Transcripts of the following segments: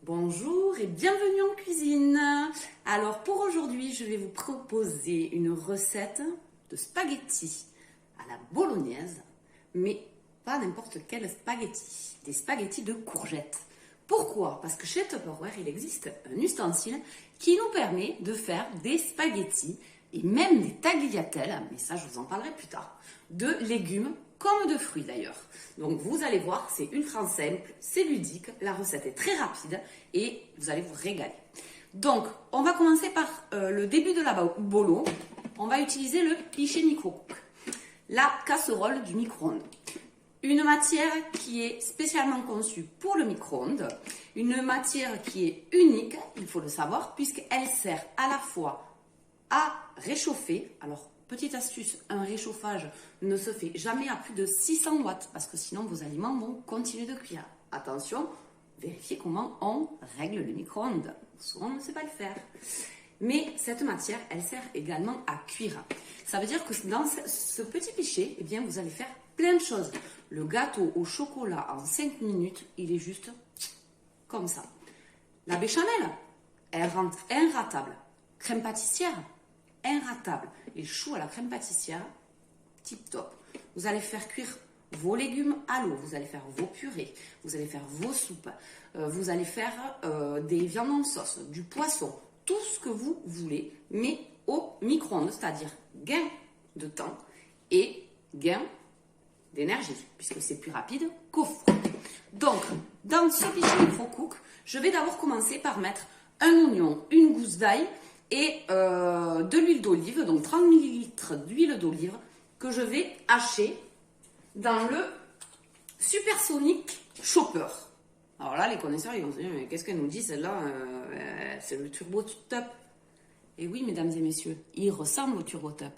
Bonjour et bienvenue en cuisine. Alors pour aujourd'hui, je vais vous proposer une recette de spaghettis à la bolognaise, mais pas n'importe quel spaghetti, des spaghettis de courgettes. Pourquoi? Parce que chez Tupperware, il existe un ustensile qui nous permet de faire des spaghettis et même des tagliatelles, mais ça je vous en parlerai plus tard, de légumes comme de fruits d'ailleurs. Donc vous allez voir, c'est ultra simple, c'est ludique, la recette est très rapide et vous allez vous régaler. Donc on va commencer par le début de la bolo. On va utiliser le pichet micro-cook, la casserole du micro-ondes. Une matière qui est spécialement conçue pour le micro-ondes, une matière qui est unique, il faut le savoir, puisqu'elle sert à la fois à réchauffer. Alors, petite astuce, un réchauffage ne se fait jamais à plus de 600 watts parce que sinon vos aliments vont continuer de cuire. Attention, vérifiez comment on règle le micro-ondes. Souvent, on ne sait pas le faire. Mais cette matière, elle sert également à cuire. Ça veut dire que dans ce petit pichet, eh bien, vous allez faire plein de choses. Le gâteau au chocolat en 5 minutes, il est juste comme ça. La béchamel, elle rentre inratable. Crème pâtissière, inratable. Les choux à la crème pâtissière, tip top. Vous allez faire cuire vos légumes à l'eau, vous allez faire vos purées, vous allez faire vos soupes, vous allez faire des viandes en sauce, du poisson, tout ce que vous voulez, mais au micro-ondes, c'est-à-dire gain de temps et gain d'énergie, puisque c'est plus rapide qu'au four. Donc, dans ce pichet micro-cook, je vais d'abord commencer par mettre un oignon, une gousse d'ail et de l'huile d'olive, donc 30 ml d'huile d'olive que je vais hacher dans le Supersonic Chopper. Alors là, les connaisseurs, ils vont se dire, mais qu'est-ce qu'elle nous dit celle-là? C'est le Turbo Top. Et oui, mesdames et messieurs, il ressemble au Turbo Top.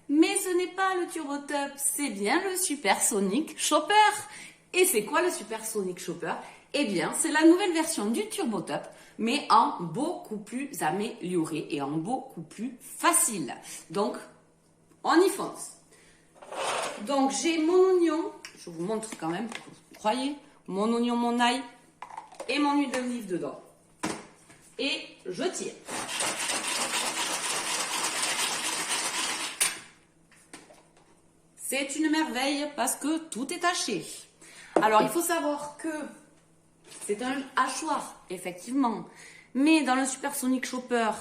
Mais ce n'est pas le Turbo Top, c'est bien le Supersonic Chopper. Et c'est quoi le Supersonic Chopper? Eh bien, c'est la nouvelle version du Turbo Top, mais en beaucoup plus amélioré et en beaucoup plus facile. Donc, on y fonce. Donc, j'ai mon oignon, je vous montre quand même, pour que vous croyez, mon oignon, mon ail et mon huile d'olive dedans. Et je tire. C'est une merveille parce que tout est haché. Alors, il faut savoir que c'est un hachoir, effectivement. Mais dans le Supersonic Chopper,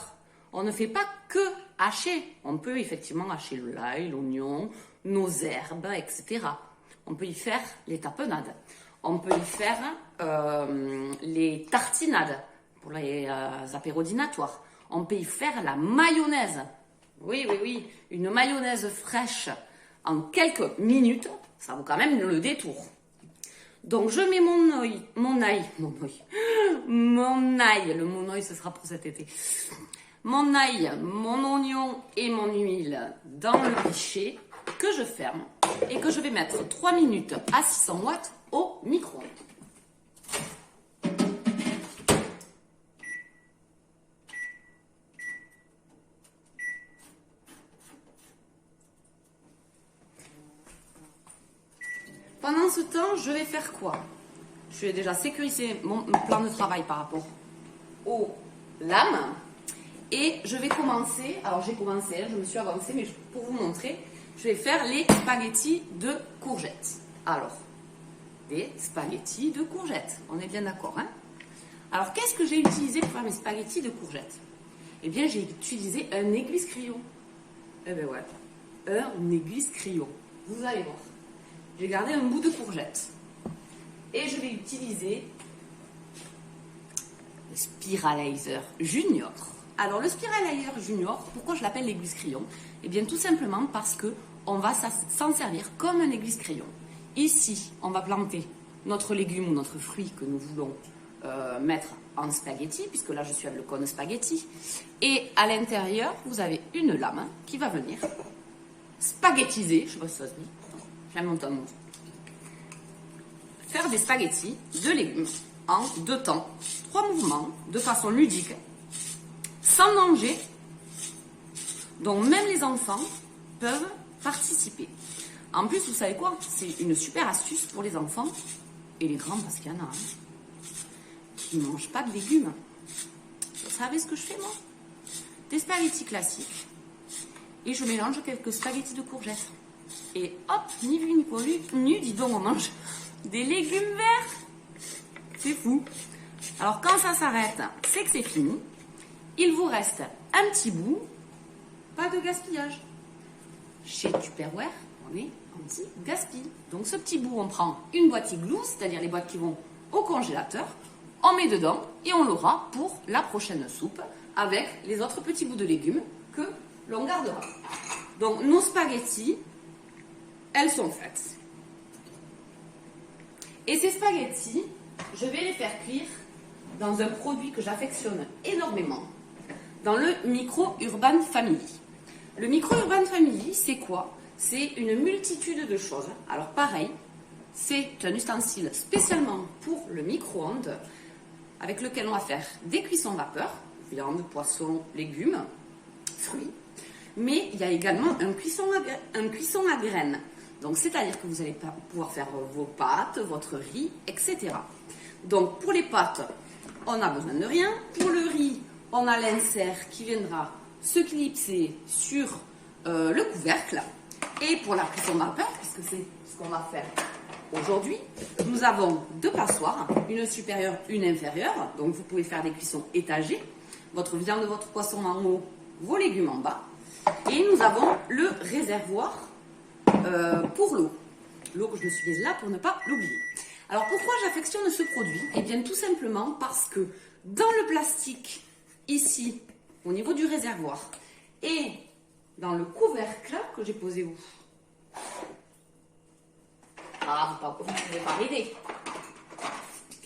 on ne fait pas que hacher. On peut effectivement hacher l'ail, l'oignon, nos herbes, etc. On peut y faire les tapenades. On peut y faire les tartinades pour les apéros dînatoires. On peut y faire la mayonnaise. Oui, oui, oui. Une mayonnaise fraîche en quelques minutes, ça vaut quand même le détour. Donc je mets mon ail, le mon ail ce sera pour cet été. Mon ail, mon oignon et mon huile dans le pichet que je ferme et que je vais mettre 3 minutes à 600 watts au micro-ondes. Pendant ce temps, je vais faire quoi? Je vais déjà sécuriser mon plan de travail par rapport aux lames. Et je vais commencer, alors j'ai commencé, je me suis avancée, mais pour vous montrer, je vais faire les spaghettis de courgettes. Alors, des spaghettis de courgettes, on est bien d'accord, hein? Alors, qu'est-ce que j'ai utilisé pour faire mes spaghettis de courgettes? Eh bien, j'ai utilisé un aiguise crayon. Eh bien ouais, un aiguise crayon. Vous allez voir. J'ai gardé un bout de courgette. Et je vais utiliser le Spiralizer Junior. Alors, le Spiralizer Junior, pourquoi je l'appelle l'aiguise crayon? Eh bien, tout simplement parce qu'on va s'en servir comme un aiguise crayon. Ici, on va planter notre légume ou notre fruit que nous voulons mettre en spaghetti, puisque là, je suis avec le cône spaghetti. Et à l'intérieur, vous avez une lame qui va venir spaghettiser, je ne sais pas si ça se dit, j'aime mon temps. Faire des spaghettis de légumes en 2 temps, 3 mouvements, de façon ludique, sans danger, dont même les enfants peuvent participer. En plus, vous savez quoi? C'est une super astuce pour les enfants et les grands parce qu'il y en a. qui ne mangent pas de légumes. Vous savez ce que je fais moi? Des spaghettis classiques. Et je mélange quelques spaghettis de courgettes. Et hop, ni vu ni connu, dis donc, on mange des légumes verts. C'est fou. Alors quand ça s'arrête, c'est que c'est fini. Il vous reste un petit bout. Pas de gaspillage. Chez Tupperware, on est anti-gaspi. Donc ce petit bout, on prend une boîte igloo, c'est-à-dire les boîtes qui vont au congélateur, on met dedans et on l'aura pour la prochaine soupe avec les autres petits bouts de légumes que l'on gardera. Donc nos spaghettis, elles sont faites. Et ces spaghettis, je vais les faire cuire dans un produit que j'affectionne énormément, dans le Micro Urban Family. Le Micro Urban Family, c'est quoi? C'est une multitude de choses. Alors pareil, c'est un ustensile spécialement pour le micro-ondes avec lequel on va faire des cuissons vapeur, viande, poisson, légumes, fruits. Mais il y a également un cuisson à graines. Donc c'est-à-dire que vous allez pouvoir faire vos pâtes, votre riz, etc. Donc pour les pâtes, on n'a besoin de rien. Pour le riz, on a l'insert qui viendra se clipser sur le couvercle. Et pour la cuisson vapeur, puisque c'est ce qu'on va faire aujourd'hui, nous avons deux passoires, une supérieure, une inférieure. Donc vous pouvez faire des cuissons étagées, votre viande, votre poisson en haut, vos légumes en bas. Et nous avons le réservoir pour l'eau. L'eau que je me suis mise là pour ne pas l'oublier. Alors pourquoi j'affectionne ce produit? Eh bien tout simplement parce que dans le plastique, ici, au niveau du réservoir, et dans le couvercle que j'ai posé où? Ah, vous ne pouvez pas l'aider.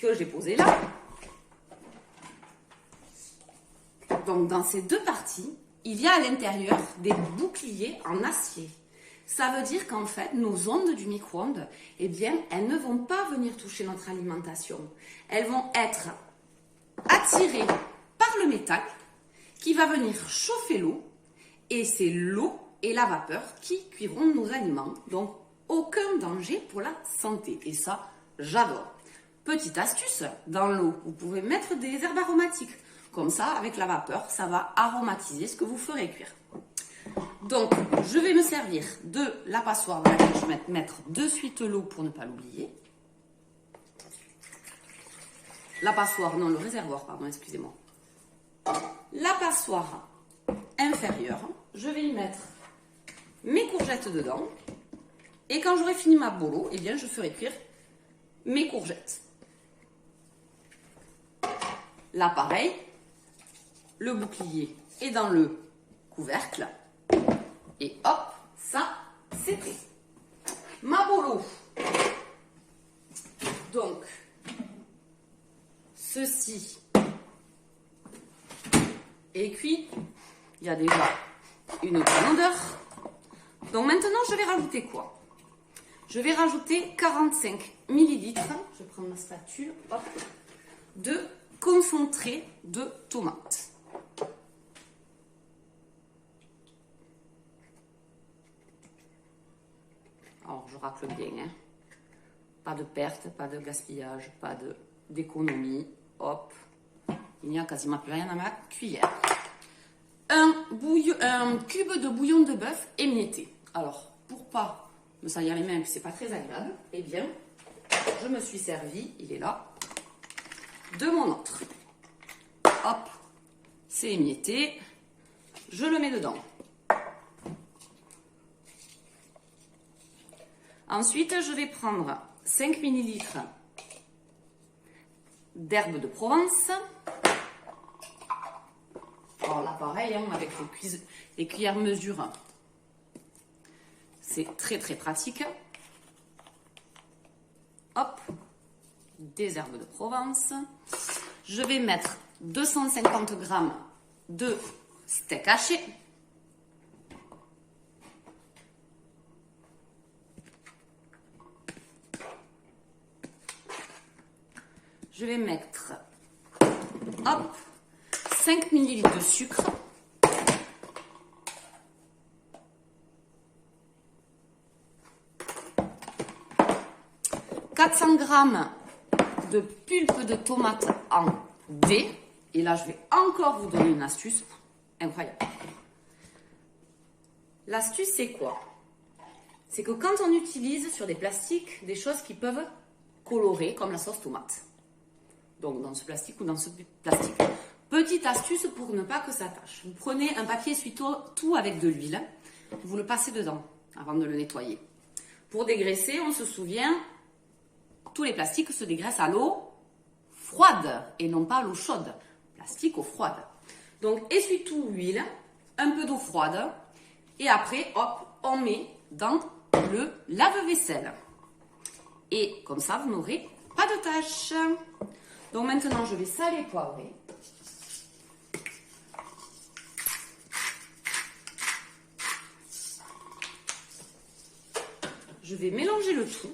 Que j'ai posé là. Donc dans ces deux parties, il y a à l'intérieur des boucliers en acier. Ça veut dire qu'en fait, nos ondes du micro-ondes, eh bien, elles ne vont pas venir toucher notre alimentation. Elles vont être attirées par le métal qui va venir chauffer l'eau. Et c'est l'eau et la vapeur qui cuiront nos aliments. Donc, aucun danger pour la santé. Et ça, j'adore. Petite astuce, dans l'eau, vous pouvez mettre des herbes aromatiques. Comme ça, avec la vapeur, ça va aromatiser ce que vous ferez cuire. Donc, je vais me servir de la passoire dans laquelle je vais mettre de suite l'eau pour ne pas l'oublier. La passoire, non, le réservoir, pardon, excusez-moi. La passoire inférieure, je vais y mettre mes courgettes dedans. Et quand j'aurai fini ma bolo, eh bien, je ferai cuire mes courgettes. Là, pareil, le bouclier est dans le couvercle. Et hop, ça, c'est prêt. Ma bolo. Donc, ceci est cuit. Il y a déjà une bonne odeur. Donc maintenant, je vais rajouter quoi? Je vais rajouter 45 ml, je vais prendre ma spatule, hop, de concentré de tomate. Alors, je racle bien, hein. Pas de perte, pas de gaspillage, pas d'économie. Hop, il n'y a quasiment plus rien à ma cuillère. Un cube de bouillon de bœuf émietté. Alors, pour pas me salir les mains, que c'est pas très agréable, eh bien, je me suis servi, il est là, de mon autre. Hop, c'est émietté. Je le mets dedans. Ensuite, je vais prendre 5 ml d'herbe de Provence. Alors là, pareil, hein, avec les cuillères mesure, c'est très très pratique. Hop, des herbes de Provence. Je vais mettre 250 g de steak haché. Je vais mettre, hop, 5 ml de sucre. « 400 g de pulpe de tomate en dés. Et là, je vais encore vous donner une astuce incroyable. L'astuce, c'est quoi? C'est que quand on utilise sur des plastiques des choses qui peuvent colorer, comme la sauce tomate, donc dans ce plastique ou dans ce plastique, petite astuce pour ne pas que ça tâche. Vous prenez un papier essuie-tout avec de l'huile, vous le passez dedans avant de le nettoyer. Pour dégraisser, on se souvient, tous les plastiques se dégraissent à l'eau froide et non pas à l'eau chaude. Plastique eau froide. Donc essuie-tout, huile, un peu d'eau froide et après, hop, on met dans le lave-vaisselle. Et comme ça, vous n'aurez pas de taches. Donc maintenant, je vais saler et poivrer. Je vais mélanger le tout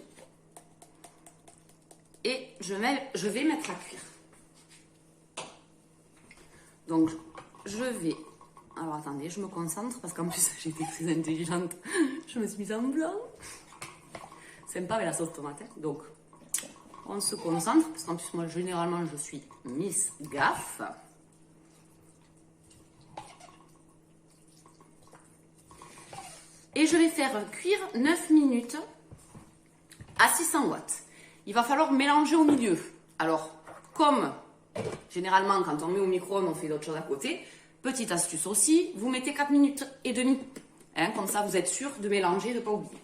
et je vais mettre à cuire. Donc, je vais... Alors, attendez, je me concentre parce qu'en plus, j'étais très intelligente. Je me suis mise en blanc. Sympa avec la sauce tomate. Donc, on se concentre parce qu'en plus, moi, généralement, je suis Miss Gaffe. Et je vais faire cuire 9 minutes à 600 watts. Il va falloir mélanger au milieu. Alors, comme généralement quand on met au micro-ondes, on fait d'autres choses à côté, petite astuce aussi, vous mettez 4 minutes et demie. Hein, comme ça, vous êtes sûr de mélanger, de ne pas oublier.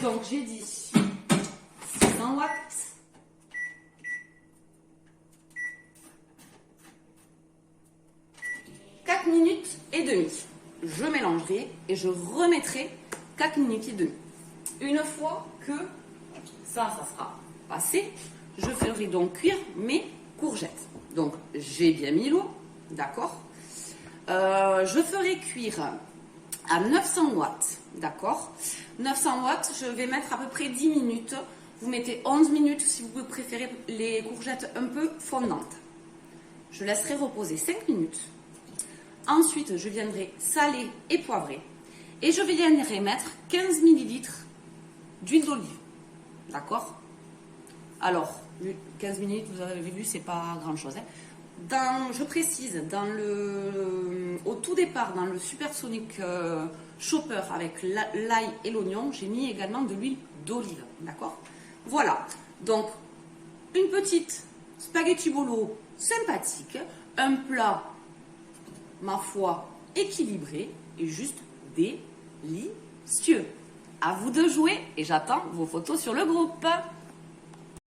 Donc, j'ai dit 600 watts. Minutes et demie. Je mélangerai et je remettrai 4 minutes et demie. Une fois que ça sera passé, je ferai donc cuire mes courgettes. Donc, j'ai bien mis l'eau, d'accord. Je ferai cuire à 900 watts, d'accord. 900 watts, je vais mettre à peu près 10 minutes. Vous mettez 11 minutes si vous préférez les courgettes un peu fondantes. Je laisserai reposer 5 minutes. Ensuite, je viendrai saler et poivrer. Et je viendrai mettre 15 ml d'huile d'olive. D'accord? Alors, 15 ml, vous avez vu, c'est pas grand-chose. Hein. Je précise, au tout départ, dans le Supersonic Chopper avec l'ail et l'oignon, j'ai mis également de l'huile d'olive. D'accord? Voilà. Donc, une petite spaghetti bolo sympathique, un plat, ma foi, équilibré et juste délicieux. À vous de jouer et j'attends vos photos sur le groupe.